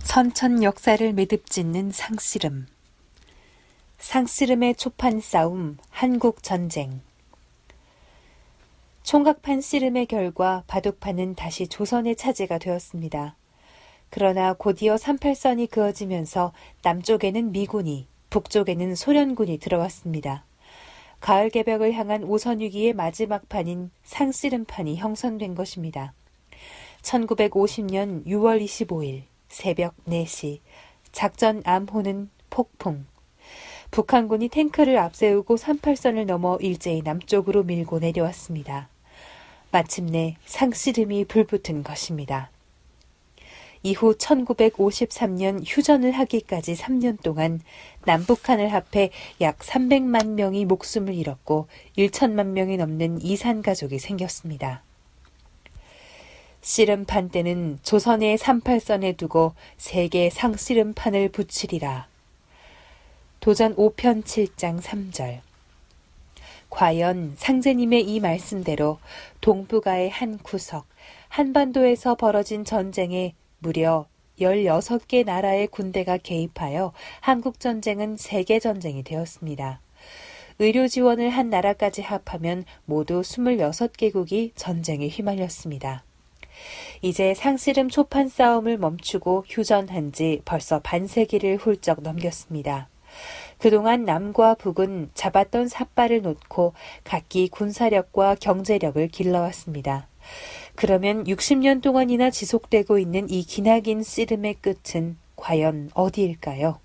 선천 역사를 매듭짓는 상씨름. 상씨름의 초판 싸움, 한국전쟁. 총각판 씨름의 결과 바둑판은 다시 조선의 차지가 되었습니다. 그러나 곧이어 38선이 그어지면서 남쪽에는 미군이, 북쪽에는 소련군이 들어왔습니다. 가을 개벽을 향한 오선위기의 마지막 판인 상씨름판이 형성된 것입니다. 1950년 6월 25일 새벽 4시 작전 암호는 폭풍. 북한군이 탱크를 앞세우고 38선을 넘어 일제히 남쪽으로 밀고 내려왔습니다. 마침내 상씨름이 불붙은 것입니다. 이후 1953년 휴전을 하기까지 3년 동안 남북한을 합해 약 300만 명이 목숨을 잃었고 1천만 명이 넘는 이산가족이 생겼습니다. 씨름판 때는 조선의 38선에 두고 세계 상씨름판을 붙이리라. 도전 5편 7장 3절. 과연 상제님의 이 말씀대로 동북아의 한 구석, 한반도에서 벌어진 전쟁에 무려 16개 나라의 군대가 개입하여 한국전쟁은 세계전쟁이 되었습니다. 의료 지원을 한 나라까지 합하면 모두 26개국이 전쟁에 휘말렸습니다. 이제 상씨름 초판 싸움을 멈추고 휴전한 지 벌써 반세기를 훌쩍 넘겼습니다. 그동안 남과 북은 잡았던 삿발을 놓고 각기 군사력과 경제력을 길러왔습니다. 그러면 60년 동안이나 지속되고 있는 이 기나긴 씨름의 끝은 과연 어디일까요?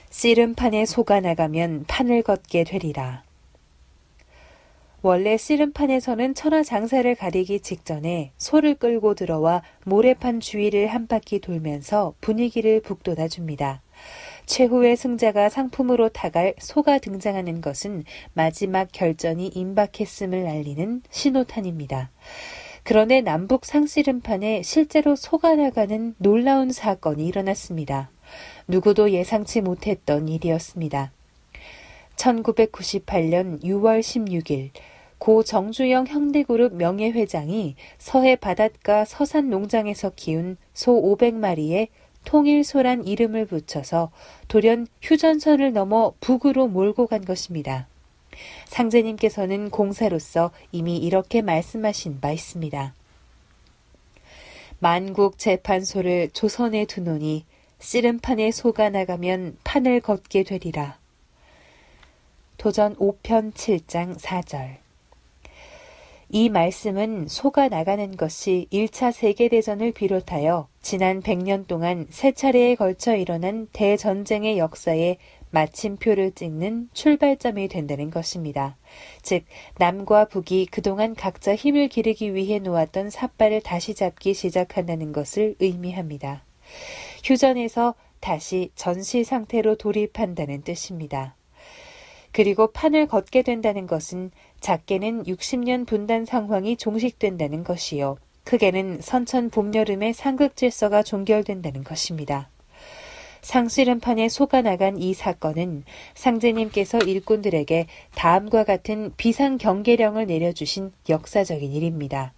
씨름판에 속아나가면 판을 걷게 되리라. 원래 씨름판에서는 천하장사를 가리기 직전에 소를 끌고 들어와 모래판 주위를 한 바퀴 돌면서 분위기를 북돋아줍니다. 최후의 승자가 상품으로 타갈 소가 등장하는 것은 마지막 결전이 임박했음을 알리는 신호탄입니다. 그런데 남북 상씨름판에 실제로 소가 나가는 놀라운 사건이 일어났습니다. 누구도 예상치 못했던 일이었습니다. 1998년 6월 16일 고 정주영 현대그룹 명예회장이 서해 바닷가 서산 농장에서 키운 소 500마리에 통일소란 이름을 붙여서 돌연 휴전선을 넘어 북으로 몰고 간 것입니다. 상제님께서는 공사로서 이미 이렇게 말씀하신 바 있습니다. 만국 재판소를 조선에 두노니 씨름판에 소가 나가면 판을 걷게 되리라. 도전 5편 7장 4절. 이 말씀은 소가 나가는 것이 1차 세계대전을 비롯하여 지난 100년 동안 세 차례에 걸쳐 일어난 대전쟁의 역사에 마침표를 찍는 출발점이 된다는 것입니다. 즉, 남과 북이 그동안 각자 힘을 기르기 위해 놓았던 삿발을 다시 잡기 시작한다는 것을 의미합니다. 휴전에서 다시 전시 상태로 돌입한다는 뜻입니다. 그리고 판을 걷게 된다는 것은 작게는 60년 분단 상황이 종식된다는 것이요. 크게는 선천 봄여름의 상극 질서가 종결된다는 것입니다. 상씨름판에 소가 나간 이 사건은 상제님께서 일꾼들에게 다음과 같은 비상경계령을 내려주신 역사적인 일입니다.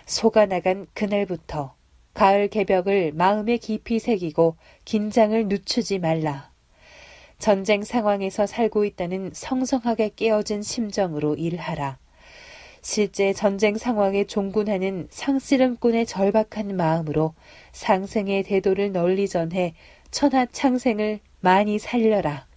소가 나간 그날부터 가을 개벽을 마음에 깊이 새기고 긴장을 늦추지 말라. 전쟁 상황에서 살고 있다는 성성하게 깨어진 심정으로 일하라. 실제 전쟁 상황에 종군하는 상씨름꾼의 절박한 마음으로 상생의 대도를 널리 전해 천하 창생을 많이 살려라.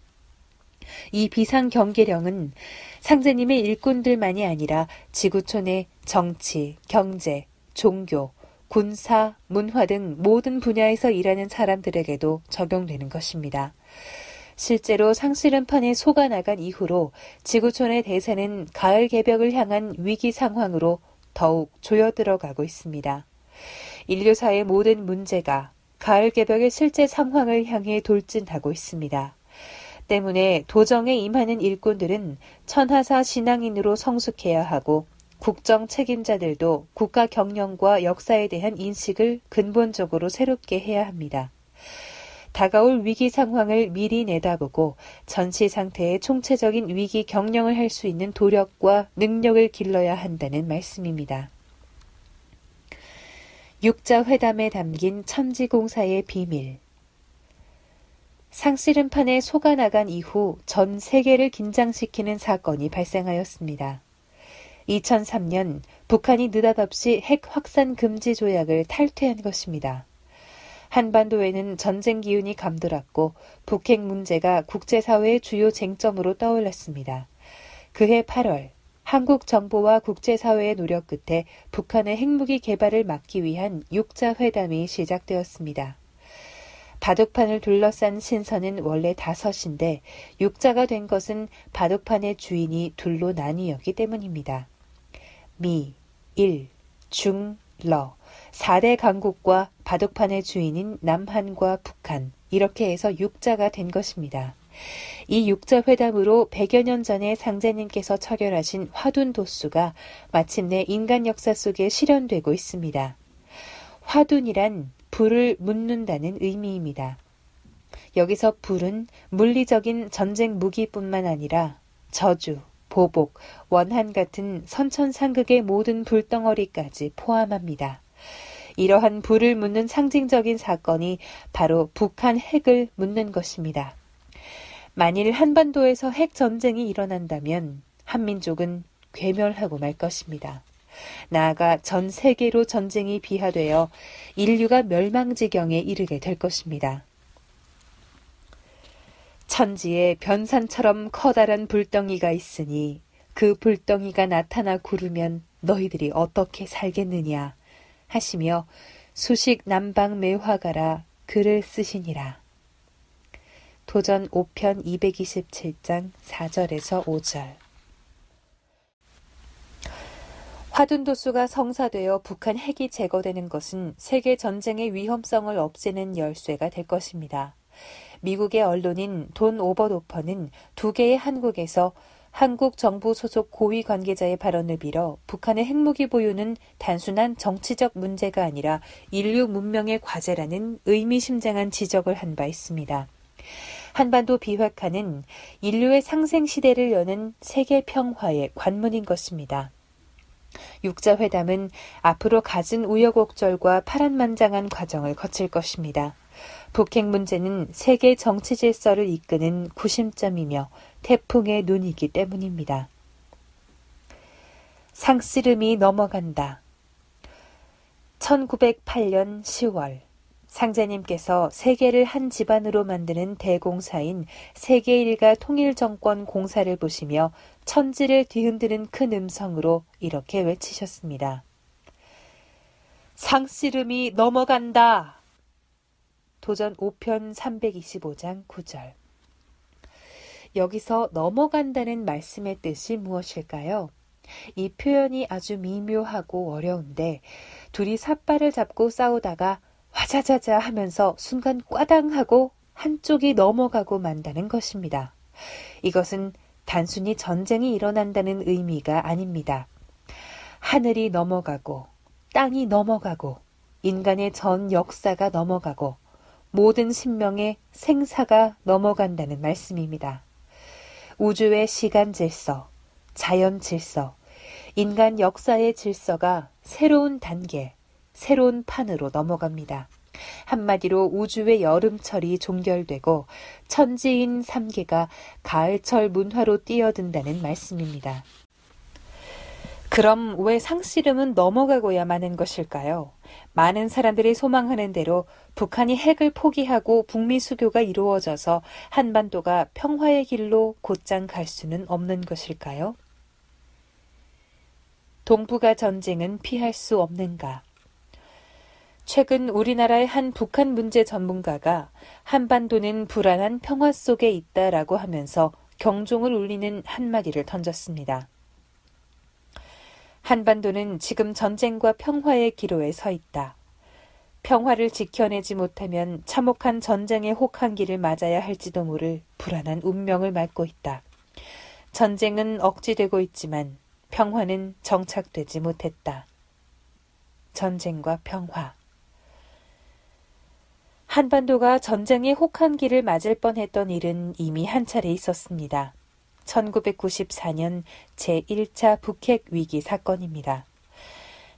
이 비상경계령은 상제님의 일꾼들만이 아니라 지구촌의 정치, 경제, 종교, 군사, 문화 등 모든 분야에서 일하는 사람들에게도 적용되는 것입니다. 실제로 상씨름판에 소가 나간 이후로 지구촌의 대세는 가을 개벽을 향한 위기 상황으로 더욱 조여들어가고 있습니다. 인류사의 모든 문제가 가을 개벽의 실제 상황을 향해 돌진하고 있습니다. 때문에 도정에 임하는 일꾼들은 천하사 신앙인으로 성숙해야 하고 국정 책임자들도 국가 경영과 역사에 대한 인식을 근본적으로 새롭게 해야 합니다. 다가올 위기 상황을 미리 내다보고 전시 상태의 총체적인 위기 경영을 할 수 있는 도력과 능력을 길러야 한다는 말씀입니다. 육자 회담에 담긴 천지공사의 비밀. 상씨름판에 속아나간 이후 전 세계를 긴장시키는 사건이 발생하였습니다. 2003년 북한이 느닷없이 핵 확산 금지 조약을 탈퇴한 것입니다. 한반도에는 전쟁 기운이 감돌았고 북핵 문제가 국제사회의 주요 쟁점으로 떠올랐습니다. 그해 8월 한국 정부와 국제사회의 노력 끝에 북한의 핵무기 개발을 막기 위한 육자 회담이 시작되었습니다. 바둑판을 둘러싼 신선은 원래 5인데 육자가 된 것은 바둑판의 주인이 둘로 나뉘었기 때문입니다. 미, 일, 중, 러 4대 강국과 바둑판의 주인인 남한과 북한 이렇게 해서 육자가 된 것입니다. 이 육자 회담으로 100여 년 전에 상제님께서 철혈하신 화둔도수가 마침내 인간 역사 속에 실현되고 있습니다. 화둔이란 불을 묻는다는 의미입니다. 여기서 불은 물리적인 전쟁 무기뿐만 아니라 저주, 보복, 원한 같은 선천상극의 모든 불덩어리까지 포함합니다. 이러한 불을 묻는 상징적인 사건이 바로 북한 핵을 묻는 것입니다. 만일 한반도에서 핵 전쟁이 일어난다면 한민족은 괴멸하고 말 것입니다. 나아가 전 세계로 전쟁이 비화되어 인류가 멸망지경에 이르게 될 것입니다. 천지에 변산처럼 커다란 불덩이가 있으니 그 불덩이가 나타나 구르면 너희들이 어떻게 살겠느냐 하시며 수식 남방매화가라 글을 쓰시니라. 도전 5편 227장 4절에서 5절. 화둔도수가 성사되어 북한 핵이 제거되는 것은 세계 전쟁의 위험성을 없애는 열쇠가 될 것입니다. 미국의 언론인 돈 오버도퍼는 2개의 한국에서 한국 정부 소속 고위 관계자의 발언을 빌어 북한의 핵무기 보유는 단순한 정치적 문제가 아니라 인류 문명의 과제라는 의미심장한 지적을 한 바 있습니다. 한반도 비핵화는 인류의 상생 시대를 여는 세계 평화의 관문인 것입니다. 육자회담은 앞으로 갖은 우여곡절과 파란만장한 과정을 거칠 것입니다. 북핵 문제는 세계 정치 질서를 이끄는 구심점이며 태풍의 눈이기 때문입니다. 상씨름이 넘어간다. 1908년 10월 상제님께서 세계를 한 집안으로 만드는 대공사인 세계일가 통일정권 공사를 보시며 천지를 뒤흔드는 큰 음성으로 이렇게 외치셨습니다. 상씨름이 넘어간다. 도전 5편 325장 9절. 여기서 넘어간다는 말씀의 뜻이 무엇일까요? 이 표현이 아주 미묘하고 어려운데 둘이 삿발을 잡고 싸우다가 화자자자 하면서 순간 꽈당하고 한쪽이 넘어가고 만다는 것입니다. 이것은 단순히 전쟁이 일어난다는 의미가 아닙니다. 하늘이 넘어가고 땅이 넘어가고 인간의 전 역사가 넘어가고 모든 신명의 생사가 넘어간다는 말씀입니다. 우주의 시간 질서, 자연 질서, 인간 역사의 질서가 새로운 단계, 새로운 판으로 넘어갑니다. 한마디로 우주의 여름철이 종결되고 천지인 3계가 가을철 문화로 뛰어든다는 말씀입니다. 그럼 왜 상씨름은 넘어가고야 마는 것일까요? 많은 사람들이 소망하는 대로 북한이 핵을 포기하고 북미 수교가 이루어져서 한반도가 평화의 길로 곧장 갈 수는 없는 것일까요? 동북아 전쟁은 피할 수 없는가? 최근 우리나라의 한 북한 문제 전문가가 한반도는 불안한 평화 속에 있다라고 하면서 경종을 울리는 한마디를 던졌습니다. 한반도는 지금 전쟁과 평화의 기로에 서 있다. 평화를 지켜내지 못하면 참혹한 전쟁의 혹한기를 맞아야 할지도 모를 불안한 운명을 맞고 있다. 전쟁은 억지되고 있지만 평화는 정착되지 못했다. 전쟁과 평화. 한반도가 전쟁의 혹한기를 맞을 뻔했던 일은 이미 한 차례 있었습니다. 1994년 제1차 북핵 위기 사건입니다.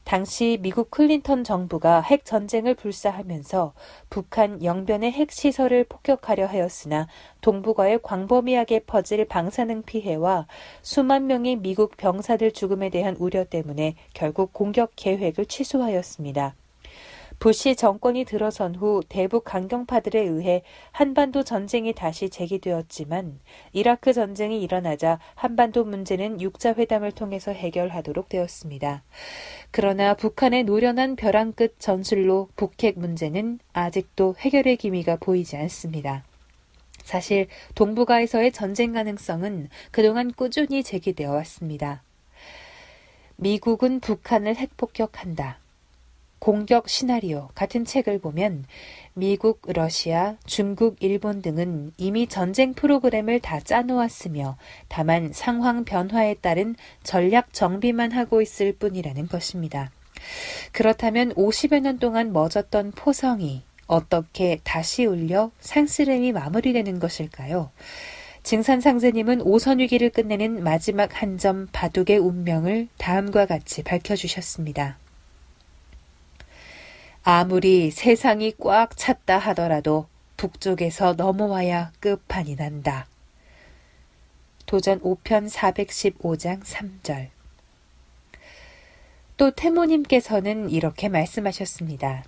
당시 미국 클린턴 정부가 핵 전쟁을 불사하면서 북한 영변의 핵시설을 폭격하려 하였으나 동북아에 광범위하게 퍼질 방사능 피해와 수만 명의 미국 병사들 죽음에 대한 우려 때문에 결국 공격 계획을 취소하였습니다. 부시 정권이 들어선 후 대북 강경파들에 의해 한반도 전쟁이 다시 제기되었지만 이라크 전쟁이 일어나자 한반도 문제는 육자회담을 통해서 해결하도록 되었습니다. 그러나 북한의 노련한 벼랑 끝 전술로 북핵 문제는 아직도 해결의 기미가 보이지 않습니다. 사실 동북아에서의 전쟁 가능성은 그동안 꾸준히 제기되어 왔습니다. 미국은 북한을 핵폭격한다. 공격 시나리오 같은 책을 보면 미국, 러시아, 중국, 일본 등은 이미 전쟁 프로그램을 다 짜놓았으며 다만 상황 변화에 따른 전략 정비만 하고 있을 뿐이라는 것입니다. 그렇다면 50여 년 동안 멎었던 포성이 어떻게 다시 울려 상스렘이 마무리되는 것일까요? 증산상제님은 오선위기를 끝내는 마지막 한 점 바둑의 운명을 다음과 같이 밝혀주셨습니다. 아무리 세상이 꽉 찼다 하더라도 북쪽에서 넘어와야 끝판이 난다. 도전 5편 415장 3절. 또 태모님께서는 이렇게 말씀하셨습니다.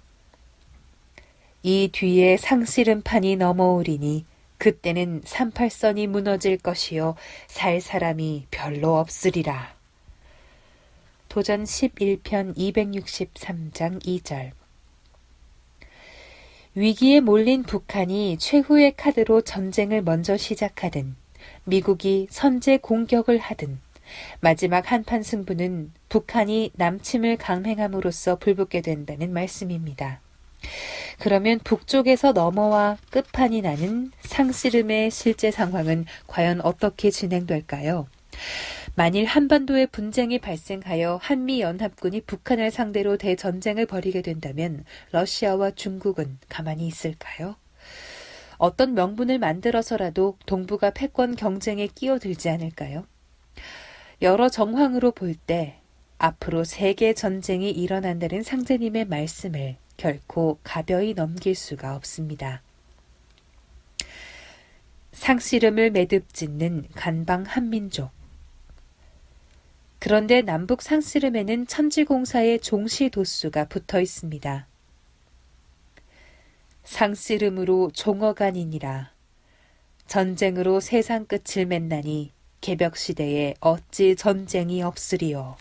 이 뒤에 상씨름판이 넘어오리니 그때는 38선이 무너질 것이요 살 사람이 별로 없으리라. 도전 11편 263장 2절. 위기에 몰린 북한이 최후의 카드로 전쟁을 먼저 시작하든 미국이 선제 공격을 하든 마지막 한판 승부는 북한이 남침을 강행함으로써 불붙게 된다는 말씀입니다. 그러면 북쪽에서 넘어와 끝판이 나는 상씨름의 실제 상황은 과연 어떻게 진행될까요? 만일 한반도에 분쟁이 발생하여 한미연합군이 북한을 상대로 대전쟁을 벌이게 된다면 러시아와 중국은 가만히 있을까요? 어떤 명분을 만들어서라도 동북아 패권 경쟁에 끼어들지 않을까요? 여러 정황으로 볼 때 앞으로 세계 전쟁이 일어난다는 상제님의 말씀을 결코 가벼이 넘길 수가 없습니다. 상씨름을 매듭짓는 간방 한민족. 그런데 남북 상씨름에는 천지공사의 종시도수가 붙어 있습니다. 상씨름으로 종어간이니라. 전쟁으로 세상 끝을 맺나니 개벽시대에 어찌 전쟁이 없으리요.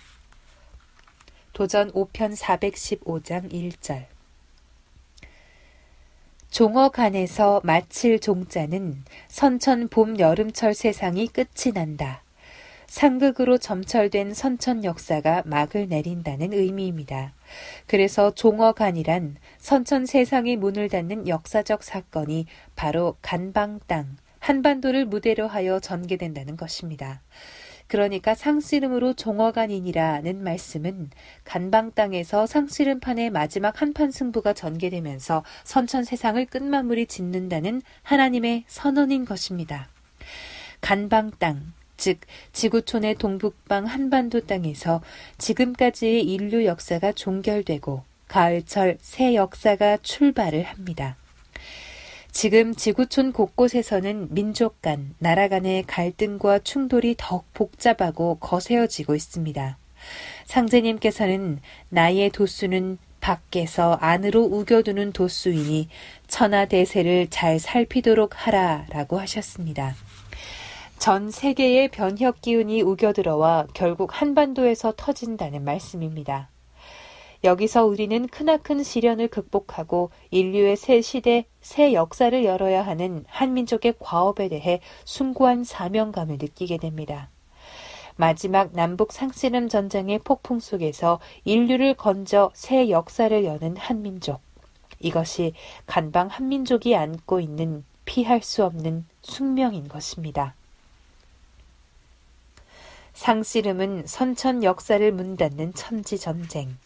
도전 5편 415장 1절. 종어간에서 마칠 종자는 선천 봄 여름철 세상이 끝이 난다. 상극으로 점철된 선천 역사가 막을 내린다는 의미입니다. 그래서 종어간이란 선천 세상이 문을 닫는 역사적 사건이 바로 간방 땅, 한반도를 무대로 하여 전개된다는 것입니다. 그러니까 상씨름으로 종어간이니라는 말씀은 간방 땅에서 상씨름판의 마지막 한판 승부가 전개되면서 선천 세상을 끝마무리 짓는다는 하나님의 선언인 것입니다. 간방 땅, 즉 지구촌의 동북방 한반도 땅에서 지금까지의 인류 역사가 종결되고 가을철 새 역사가 출발을 합니다. 지금 지구촌 곳곳에서는 민족 간, 나라 간의 갈등과 충돌이 더욱 복잡하고 거세어지고 있습니다. 상제님께서는 나의 도수는 밖에서 안으로 우겨두는 도수이니 천하대세를 잘 살피도록 하라라고 하셨습니다. 전 세계의 변혁 기운이 우겨들어와 결국 한반도에서 터진다는 말씀입니다. 여기서 우리는 크나큰 시련을 극복하고 인류의 새 시대, 새 역사를 열어야 하는 한민족의 과업에 대해 숭고한 사명감을 느끼게 됩니다. 마지막 남북 상씨름 전쟁의 폭풍 속에서 인류를 건져 새 역사를 여는 한민족. 이것이 간방 한민족이 안고 있는 피할 수 없는 숙명인 것입니다. 상씨름은 선천 역사를 문닫는 천지전쟁.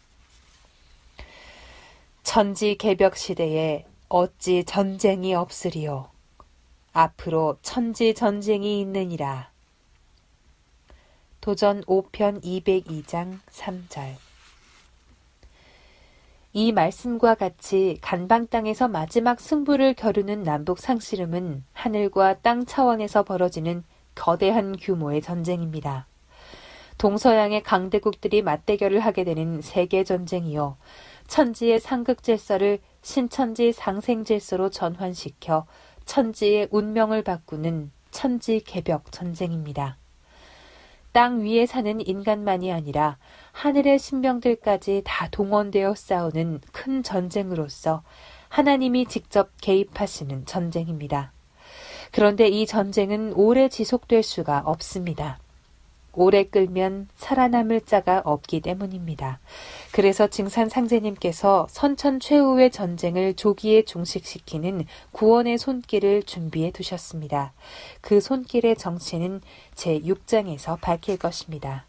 천지개벽시대에 어찌 전쟁이 없으리요. 앞으로 천지전쟁이 있느니라. 도전 5편 202장 3절. 이 말씀과 같이 간방 땅에서 마지막 승부를 겨루는 남북 상씨름은 하늘과 땅 차원에서 벌어지는 거대한 규모의 전쟁입니다. 동서양의 강대국들이 맞대결을 하게 되는 세계전쟁이요. 천지의 상극질서를 신천지 상생질서로 전환시켜 천지의 운명을 바꾸는 천지개벽 전쟁입니다. 땅 위에 사는 인간만이 아니라 하늘의 신명들까지 다 동원되어 싸우는 큰 전쟁으로서 하나님이 직접 개입하시는 전쟁입니다. 그런데 이 전쟁은 오래 지속될 수가 없습니다. 오래 끌면 살아남을 자가 없기 때문입니다. 그래서 증산상제님께서 선천 최후의 전쟁을 조기에 종식시키는 구원의 손길을 준비해 두셨습니다. 그 손길의 정체는 제6장에서 밝힐 것입니다.